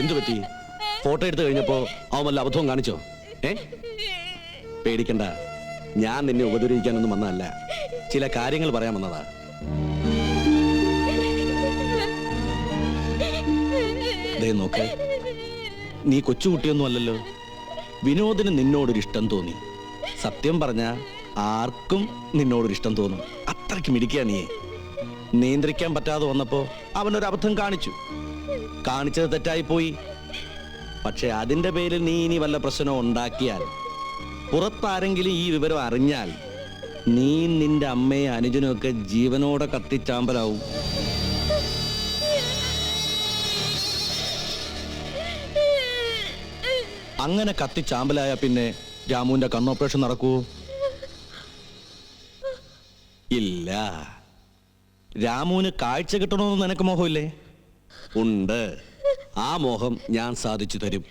എന്തു പറ്റി? ഫോട്ടോ എടുത്തു കഴിഞ്ഞപ്പോ അവൻ വല്ല അബദ്ധവും കാണിച്ചോ? പേടിക്കണ്ട, ഞാൻ നിന്നെ ഉപദ്രവിക്കാനൊന്നും വന്നതല്ല, ചില കാര്യങ്ങൾ പറയാൻ വന്നതാ. നോക്ക്, നീ കൊച്ചുകുട്ടിയൊന്നും അല്ലല്ലോ. വിനോദിന് നിന്നോടൊരു ഇഷ്ടം തോന്നി. സത്യം പറഞ്ഞ ആർക്കും നിന്നോടൊരു ഇഷ്ടം തോന്നും. അത്രയ്ക്ക് മിടിക്കുക നീ. നിയന്ത്രിക്കാൻ പറ്റാതെ വന്നപ്പോ അവനൊരു അബദ്ധം കാണിച്ചത് തെറ്റായി പോയി. പക്ഷെ അതിന്റെ പേരിൽ നീ ഇനി വല്ല പ്രശ്നവും ഉണ്ടാക്കിയാൽ, പുറത്താരെങ്കിലും ഈ വിവരം അറിഞ്ഞാൽ, നീ നിന്റെ അമ്മയെ അനുജനുമൊക്കെ ജീവനോടെ കത്തിച്ചാമ്പലാവും. അങ്ങനെ കത്തിച്ചാമ്പലായ പിന്നെ രാമുവിന്റെ കണ്ണോപ്പറേഷൻ നടക്കൂ? ഇല്ല. രാമുവിന് കാഴ്ച കിട്ടണമെന്ന് നിനക്ക് മോഹമില്ലേ? ഉണ്ട്. ആ മോഹം ഞാൻ സാധിച്ചു തരും.